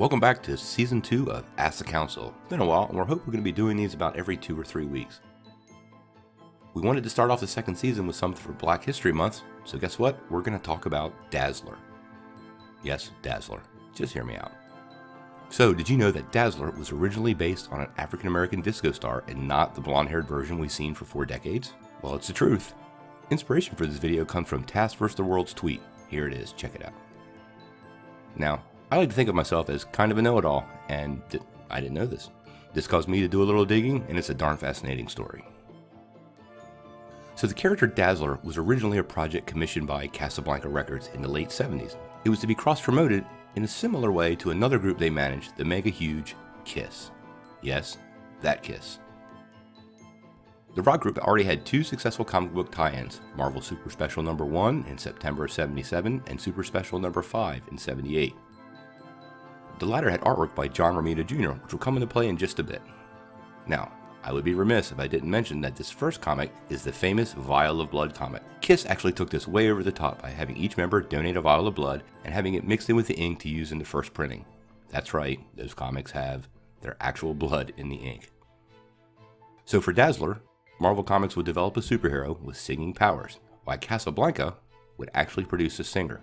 Welcome back to Season 2 of Ask the Council. It's been a while, and we're hoping we're going to be doing these about every 2 or 3 weeks. We wanted to start off the second season with something for Black History Month, so guess what? We're going to talk about Dazzler. Yes, Dazzler. Just hear me out. So, did you know that Dazzler was originally based on an African-American disco star and not the blonde-haired version we've seen for 4 decades? Well, it's the truth. Inspiration for this video comes from Task vs. the World's tweet. Here it is, check it out. Now, I like to think of myself as kind of a know-it-all, and I didn't know this. This caused me to do a little digging, and it's a darn fascinating story. So the character Dazzler was originally a project commissioned by Casablanca Records in the late 70s. It was to be cross-promoted in a similar way to another group they managed, the mega-huge Kiss. Yes, that Kiss. The rock group already had 2 successful comic book tie-ins, Marvel Super Special No. 1 in September of 77 and Super Special No. 5 in 78. The latter had artwork by John Romita Jr., which will come into play in just a bit. Now, I would be remiss if I didn't mention that this first comic is the famous Vial of Blood comic. Kiss actually took this way over the top by having each member donate a vial of blood and having it mixed in with the ink to use in the first printing. That's right, those comics have their actual blood in the ink. So for Dazzler, Marvel Comics would develop a superhero with singing powers, while Casablanca would actually produce a singer.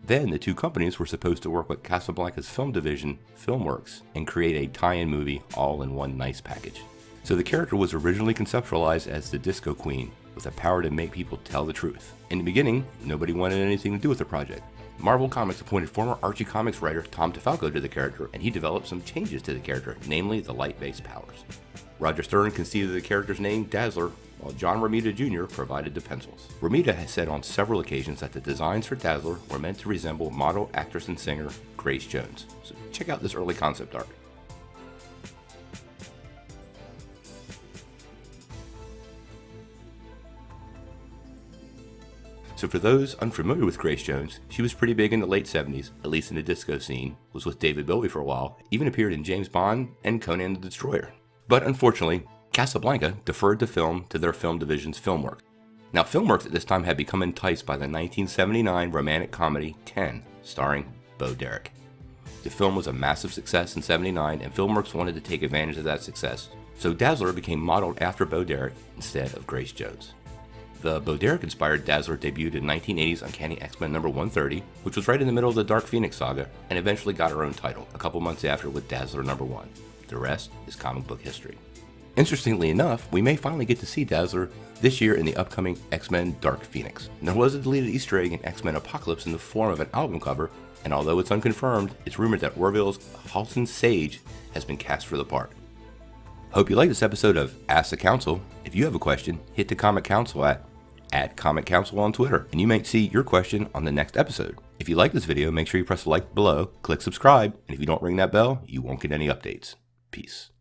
Then the 2 companies were supposed to work with Casablanca's film division, Filmworks, and create a tie-in movie all in one nice package. So the character was originally conceptualized as the Disco Queen, with the power to make people tell the truth. In the beginning, nobody wanted anything to do with the project. Marvel Comics appointed former Archie Comics writer Tom DeFalco to the character, and he developed some changes to the character, namely the light-based powers. Roger Stern conceived of the character's name, Dazzler, while John Romita Jr. provided the pencils. Romita has said on several occasions that the designs for Dazzler were meant to resemble model actress and singer Grace Jones. So check out this early concept art. So for those unfamiliar with Grace Jones, she was pretty big in the late 70s, at least in the disco scene, was with David Bowie for a while, even appeared in James Bond and Conan the Destroyer. But unfortunately, Casablanca deferred the film to their film division's Filmworks. Now Filmworks at this time had become enticed by the 1979 romantic comedy 10, starring Bo Derek. The film was a massive success in '79 and Filmworks wanted to take advantage of that success, so Dazzler became modeled after Bo Derek instead of Grace Jones. The Bo Derek-inspired Dazzler debuted in 1980's Uncanny X-Men No. 130, which was right in the middle of the Dark Phoenix saga, and eventually got her own title, a couple months after with Dazzler No. 1. The rest is comic book history. Interestingly enough, we may finally get to see Dazzler this year in the upcoming X-Men Dark Phoenix. There was a deleted Easter egg in X-Men Apocalypse in the form of an album cover, and although it's unconfirmed, it's rumored that Orville's Halton Sage has been cast for the part. Hope you like this episode of Ask the Council. If you have a question, hit the Comic Council at Comic Council on Twitter, and you might see your question on the next episode. If you like this video, make sure you press the like below, click subscribe, and if you don't ring that bell, you won't get any updates. Peace.